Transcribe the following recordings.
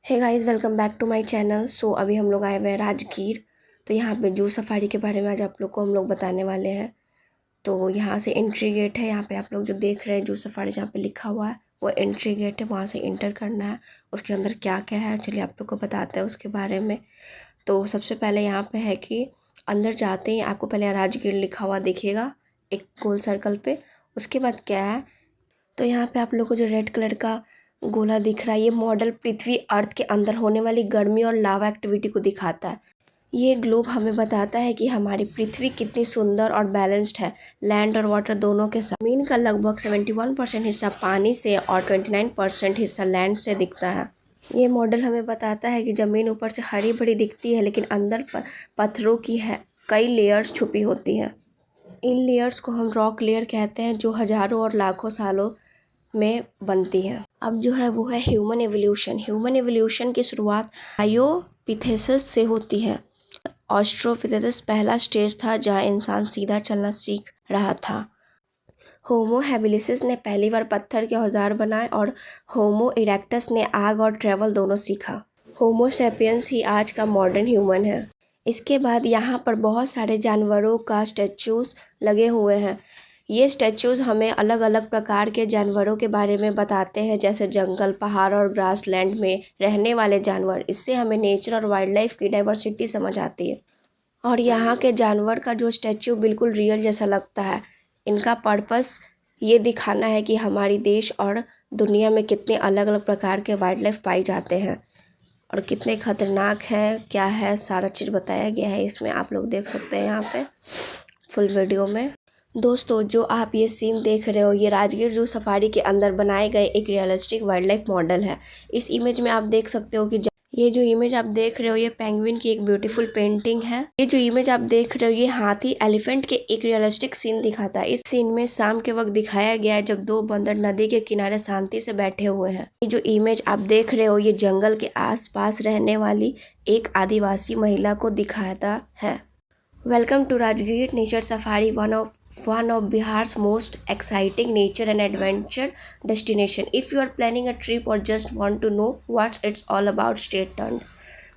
Hey guys, welcome back to my channel. अभी हम लोग आए हुए हैं राजगीर। तो यहाँ पे जू सफारी के बारे में आज आप लोग को हम लोग बताने वाले हैं। तो यहाँ से एंट्री गेट है। यहाँ पे आप लोग जो देख रहे हैं जू सफारी जहाँ पे लिखा हुआ है वो एंट्री गेट है। वहाँ से इंटर करना है। उसके अंदर क्या क्या है चलिए आप लोग को बताते हैं उसके बारे में। तो सबसे पहले यहाँ पे है कि अंदर जाते ही आपको पहले राजगीर लिखा हुआ दिखेगा एक गोल सर्कल पे। उसके बाद क्या है, तो यहाँ पे आप लोग को जो रेड कलर का गोला दिख रहा है ये मॉडल पृथ्वी अर्थ के अंदर होने वाली गर्मी और लावा एक्टिविटी को दिखाता है। ये ग्लोब हमें बताता है कि हमारी पृथ्वी कितनी सुंदर और बैलेंस्ड है, लैंड और वाटर दोनों के साथ। जमीन का लगभग 71% हिस्सा पानी से और 29% हिस्सा लैंड से दिखता है। ये मॉडल हमें बताता है कि ज़मीन ऊपर से हरी भरी दिखती है लेकिन अंदर पत्थरों की है कई लेयर्स छुपी होती हैं। इन लेयर्स को हम रॉक लेयर कहते हैं जो हजारों और लाखों सालों में बनती है। अब जो है वो है ह्यूमन एवोल्यूशन। ह्यूमन एवोल्यूशन की शुरुआत आयोपिथेसिस से होती है। ऑस्ट्रोपिथेसिस पहला स्टेज था जहाँ इंसान सीधा चलना सीख रहा था। होमो हैबिलिसिस ने पहली बार पत्थर के औजार बनाए और होमो इरेक्टस ने आग और ट्रैवल दोनों सीखा। होमो सैपियंस ही आज का मॉडर्न ह्यूमन है। इसके बाद यहाँ पर बहुत सारे जानवरों का स्टैचूज लगे हुए हैं। ये स्टैचूज हमें अलग अलग प्रकार के जानवरों के बारे में बताते हैं, जैसे जंगल, पहाड़ और ग्रासलैंड में रहने वाले जानवर। इससे हमें नेचर और वाइल्ड लाइफ की डाइवर्सिटी समझ आती है। और यहाँ के जानवर का जो स्टैचू बिल्कुल रियल जैसा लगता है। इनका पर्पस ये दिखाना है कि हमारी देश और दुनिया में कितने अलग अलग प्रकार के वाइल्ड लाइफ पाए जाते हैं और कितने खतरनाक है, क्या है, सारा चीज़ बताया गया है इसमें। आप लोग देख सकते हैं यहाँ पे फुल वीडियो में। दोस्तों, जो आप ये सीन देख रहे हो ये राजगीर जू सफारी के अंदर बनाए गए एक रियलिस्टिक वाइल्ड लाइफ मॉडल है। इस इमेज में आप देख सकते हो कि ये जो इमेज आप देख रहे हो ये पेंगुइन की एक ब्यूटीफुल पेंटिंग है। ये जो इमेज आप देख रहे हो ये हाथी एलिफेंट के एक रियलिस्टिक सीन दिखाता है। इस सीन में शाम के वक्त दिखाया गया है जब दो बंदर नदी के किनारे शांति से बैठे हुए हैं। ये जो इमेज आप देख रहे हो ये जंगल के आसपास रहने वाली एक आदिवासी महिला को दिखाता है। Welcome to Rajgir nature safari, one of Bihar's most exciting nature and adventure destination. If you are planning a trip or just want to know what it's all about, stay tuned.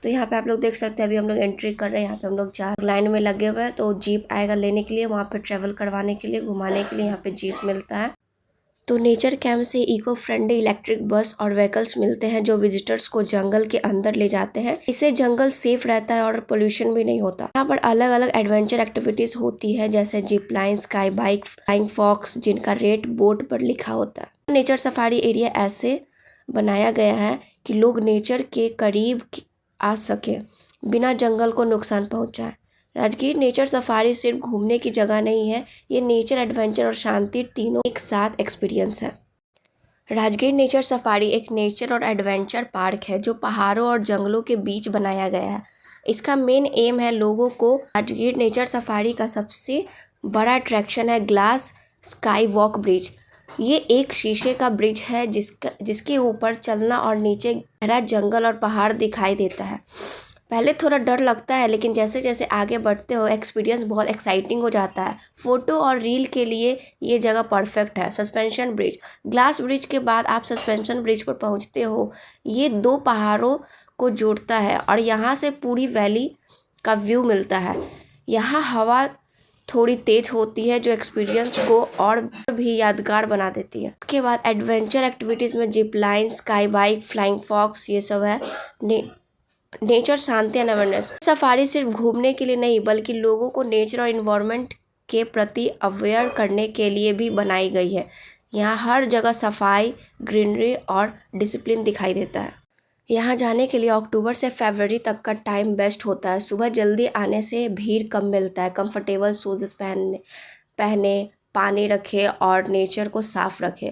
तो यहाँ पे आप लोग देख सकते हैं अभी हम लोग एंट्री कर रहे हैं। यहाँ पे हम लोग 4 लाइन में लगे हुए हैं। तो जीप आएगा लेने के लिए, वहाँ पे ट्रेवल करवाने के लिए, घुमाने के लिए यहाँ पे जीप मिलता है। तो नेचर कैंप से इको फ्रेंडली इलेक्ट्रिक बस और व्हीकल्स मिलते हैं जो विजिटर्स को जंगल के अंदर ले जाते हैं। इससे जंगल सेफ रहता है और पोल्यूशन भी नहीं होता। यहाँ पर अलग अलग एडवेंचर एक्टिविटीज होती है जैसे zip line, sky bike, flying fox, जिनका रेट बोर्ड पर लिखा होता है। नेचर सफारी एरिया ऐसे बनाया गया है कि लोग नेचर के करीब आ सके बिना जंगल को नुकसान पहुँचाए। राजगीर नेचर सफारी सिर्फ घूमने की जगह नहीं है, ये नेचर, एडवेंचर और शांति तीनों एक साथ एक्सपीरियंस है। राजगीर नेचर सफारी एक नेचर और एडवेंचर पार्क है जो पहाड़ों और जंगलों के बीच बनाया गया है। इसका मेन एम है लोगों को। राजगीर नेचर सफारी का सबसे बड़ा अट्रैक्शन है ग्लास स्काई वॉक ब्रिज। ये एक शीशे का ब्रिज है जिसके ऊपर चलना और नीचे गहरा जंगल और पहाड़ दिखाई देता है। पहले थोड़ा डर लगता है लेकिन जैसे जैसे आगे बढ़ते हो एक्सपीरियंस बहुत एक्साइटिंग हो जाता है। फ़ोटो और रील के लिए ये जगह परफेक्ट है। सस्पेंशन ब्रिज, ग्लास ब्रिज के बाद आप सस्पेंशन ब्रिज पर पहुंचते हो। ये 2 पहाड़ों को जोड़ता है और यहाँ से पूरी वैली का व्यू मिलता है। यहाँ हवा थोड़ी तेज होती है जो एक्सपीरियंस को और भी यादगार बना देती है। उसके बाद एडवेंचर एक्टिविटीज़ में zip line, sky bike, flying fox, ये सब है। नेचर, शांति एंड अवेयरनेस। सफारी सिर्फ घूमने के लिए नहीं बल्कि लोगों को नेचर और इन्वायरमेंट के प्रति अवेयर करने के लिए भी बनाई गई है। यहाँ हर जगह सफाई, ग्रीनरी और डिसिप्लिन दिखाई देता है। यहाँ जाने के लिए अक्टूबर से फरवरी तक का टाइम बेस्ट होता है। सुबह जल्दी आने से भीड़ कम मिलता है। कंफर्टेबल शूज़ पहने, पानी रखें और नेचर को साफ रखें।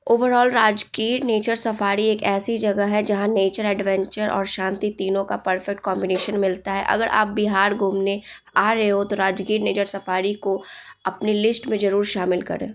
ओवरऑल राजगीर नेचर सफारी एक ऐसी जगह है जहां नेचर, एडवेंचर और शांति तीनों का परफेक्ट कॉम्बिनेशन मिलता है। अगर आप बिहार घूमने आ रहे हो तो राजगीर नेचर सफारी को अपनी लिस्ट में ज़रूर शामिल करें।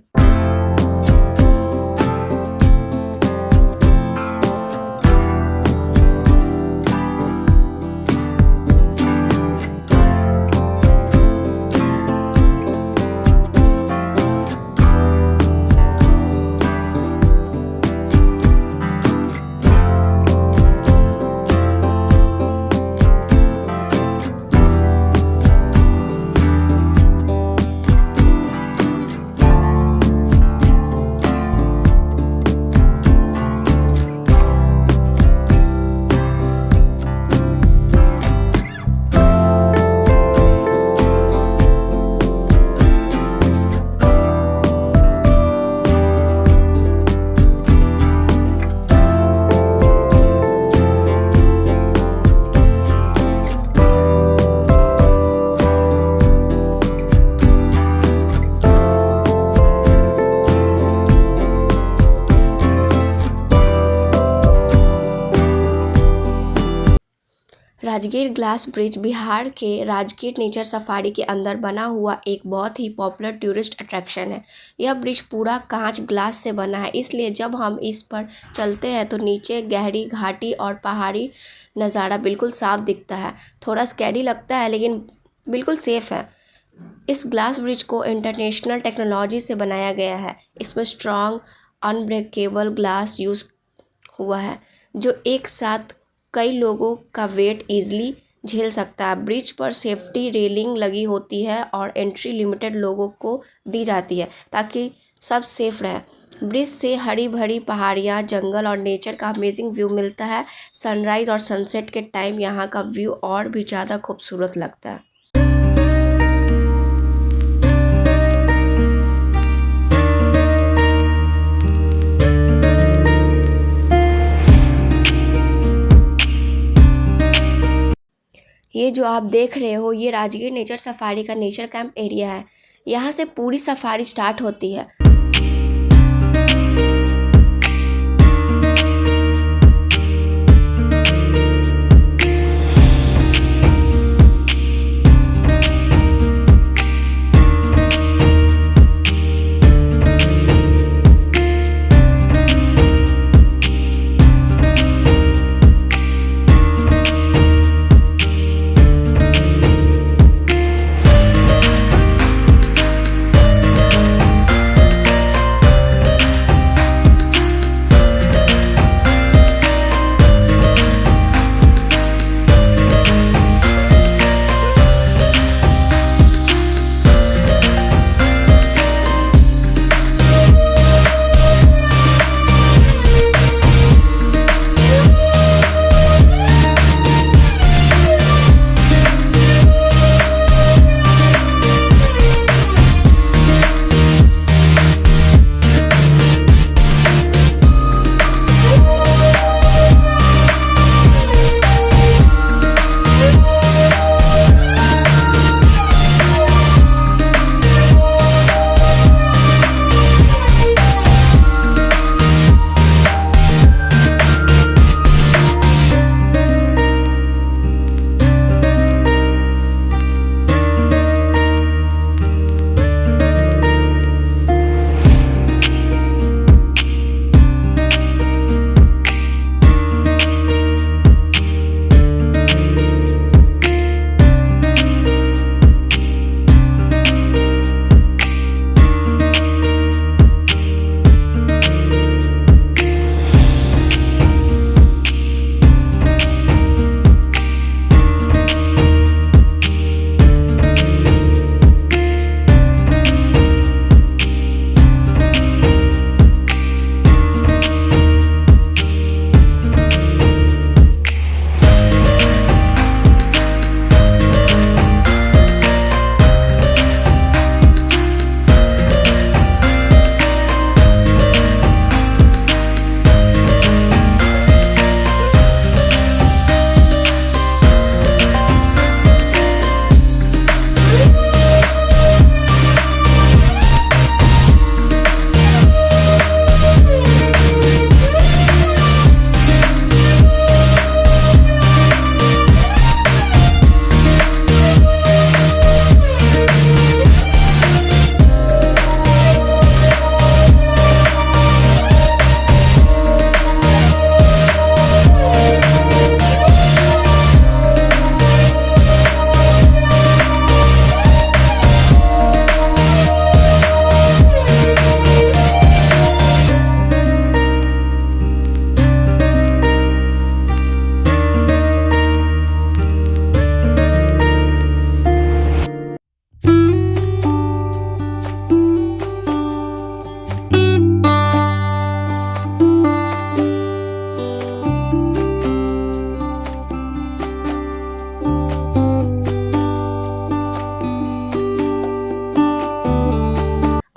राजगीर ग्लास ब्रिज बिहार के राजगीर नेचर सफारी के अंदर बना हुआ एक बहुत ही पॉपुलर टूरिस्ट अट्रैक्शन है। यह ब्रिज पूरा कांच ग्लास से बना है, इसलिए जब हम इस पर चलते हैं तो नीचे गहरी घाटी और पहाड़ी नज़ारा बिल्कुल साफ दिखता है। थोड़ा स्कैरी लगता है लेकिन बिल्कुल सेफ है। इस ग्लास ब्रिज को इंटरनेशनल टेक्नोलॉजी से बनाया गया है। इसमें स्ट्रॉन्ग अनब्रेकेबल ग्लास यूज़ हुआ है जो एक साथ कई लोगों का वेट इजीली झेल सकता है। ब्रिज पर सेफ्टी रेलिंग लगी होती है और एंट्री लिमिटेड लोगों को दी जाती है ताकि सब सेफ रहे। ब्रिज से हरी भरी पहाड़ियाँ, जंगल और नेचर का अमेजिंग व्यू मिलता है। सनराइज और सनसेट के टाइम यहाँ का व्यू और भी ज़्यादा खूबसूरत लगता है। ये जो आप देख रहे हो ये राजगीर नेचर सफारी का नेचर कैंप एरिया है। यहाँ से पूरी सफारी स्टार्ट होती है।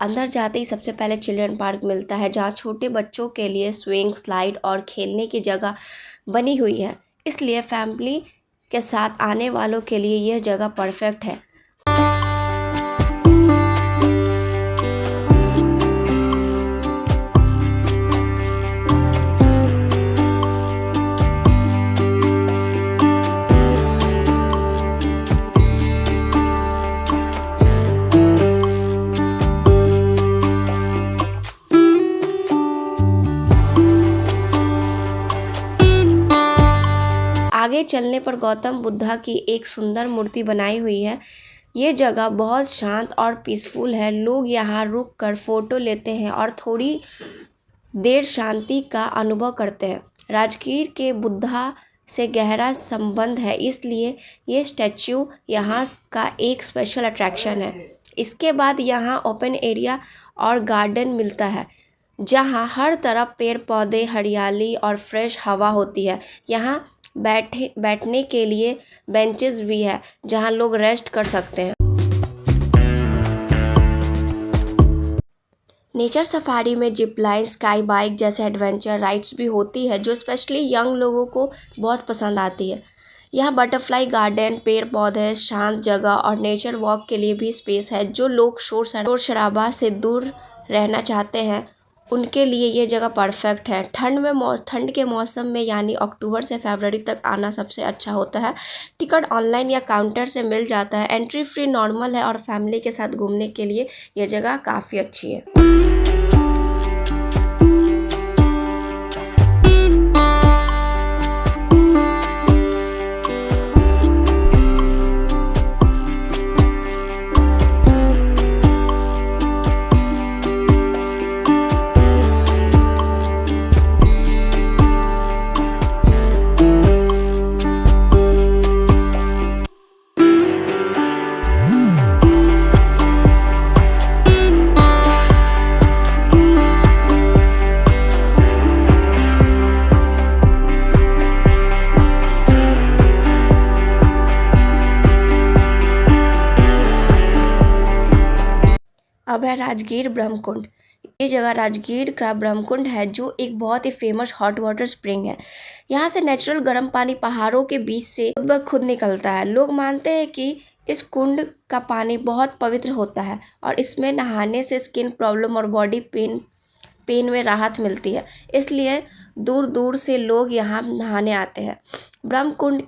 अंदर जाते ही सबसे पहले चिल्ड्रन पार्क मिलता है जहाँ छोटे बच्चों के लिए स्विंग, स्लाइड और खेलने की जगह बनी हुई है। इसलिए फैमिली के साथ आने वालों के लिए यह जगह परफेक्ट है। आगे चलने पर गौतम बुद्धा की एक सुंदर मूर्ति बनाई हुई है। ये जगह बहुत शांत और पीसफुल है। लोग यहाँ रुक कर फोटो लेते हैं और थोड़ी देर शांति का अनुभव करते हैं। राजगीर के बुद्धा से गहरा संबंध है, इसलिए ये स्टैच्यू यहाँ का एक स्पेशल अट्रैक्शन है। इसके बाद यहाँ ओपन एरिया और गार्डन मिलता है, जहाँ हर तरफ पेड़ पौधे, हरियाली और फ्रेश हवा होती है। यहाँ बैठने के लिए बेंचेस भी है, जहाँ लोग रेस्ट कर सकते हैं। नेचर सफारी में जिप लाइन, स्काई बाइक जैसे एडवेंचर राइड्स भी होती है, जो स्पेशली यंग लोगों को बहुत पसंद आती है। यहाँ बटरफ्लाई गार्डन, पेड़ पौधे, शांत जगह और नेचर वॉक के लिए भी स्पेस है। जो लोग शोर शराबा से दूर रहना चाहते हैं, उनके लिए ये जगह परफेक्ट है। ठंड के मौसम में यानी अक्टूबर से फरवरी तक आना सबसे अच्छा होता है। टिकट ऑनलाइन या काउंटर से मिल जाता है। एंट्री फ्री नॉर्मल है और फैमिली के साथ घूमने के लिए यह जगह काफ़ी अच्छी है। अब है राजगीर ब्रह्मकुंड। ये जगह राजगीर का ब्रह्मकुंड है, जो एक बहुत ही फेमस हॉट वाटर स्प्रिंग है। यहाँ से नेचुरल गर्म पानी पहाड़ों के बीच से खुद ब खुद निकलता है। लोग मानते हैं कि इस कुंड का पानी बहुत पवित्र होता है और इसमें नहाने से स्किन प्रॉब्लम और बॉडी पेन में राहत मिलती है, इसलिए दूर दूर से लोग यहाँ नहाने आते हैं। ब्रह्मकुंड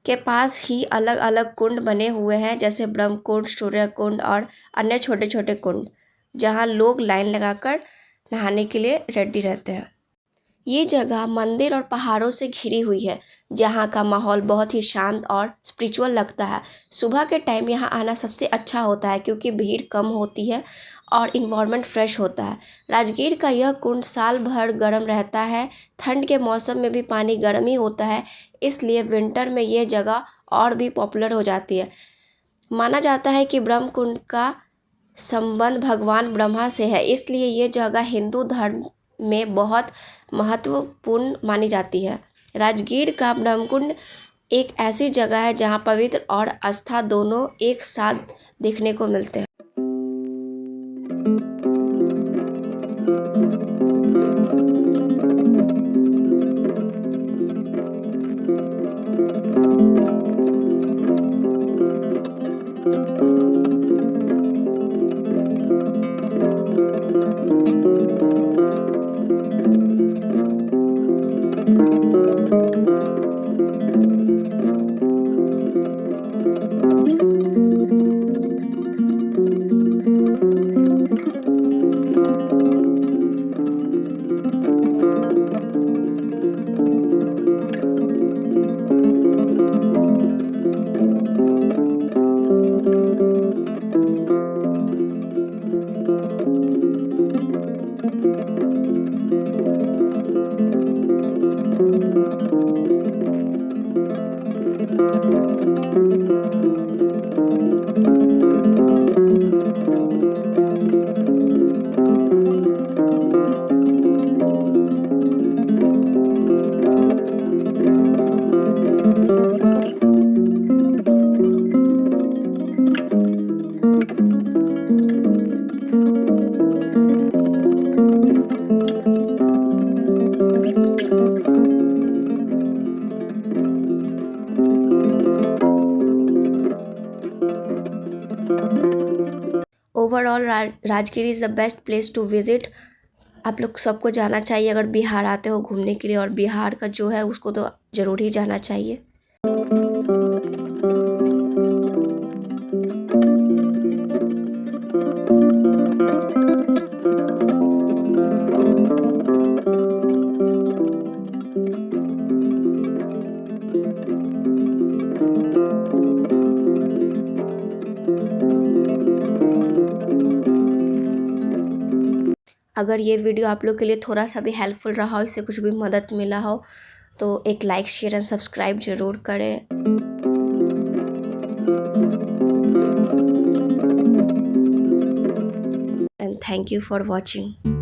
के पास ही अलग अलग कुंड बने हुए हैं, जैसे ब्रह्मकुंड, सूर्य कुंड और अन्य छोटे छोटे कुंड, जहाँ लोग लाइन लगाकर नहाने के लिए रेडी रहते हैं। ये जगह मंदिर और पहाड़ों से घिरी हुई है, जहाँ का माहौल बहुत ही शांत और स्पिरिचुअल लगता है। सुबह के टाइम यहाँ आना सबसे अच्छा होता है, क्योंकि भीड़ कम होती है और इन्वायरमेंट फ्रेश होता है। राजगीर का यह कुंड साल भर गर्म रहता है। ठंड के मौसम में भी पानी गर्म ही होता है, इसलिए विंटर में ये जगह और भी पॉपुलर हो जाती है। माना जाता है कि ब्रह्म कुंड का संबंध भगवान ब्रह्मा से है, इसलिए ये जगह हिंदू धर्म में बहुत महत्वपूर्ण मानी जाती है। राजगीर का ब्रह्मकुंड एक ऐसी जगह है जहाँ पवित्र और आस्था दोनों एक साथ देखने को मिलते हैं। Overall Rajgir is the best place to visit. आप लोग सबको जाना चाहिए अगर बिहार आते हो घूमने के लिए, और बिहार का जो है उसको तो ज़रूर ही जाना चाहिए। अगर ये वीडियो आप लोग के लिए थोड़ा सा भी हेल्पफुल रहा हो, इससे कुछ भी मदद मिला हो, तो एक लाइक शेयर एंड सब्सक्राइब ज़रूर करें। And thank you for watching.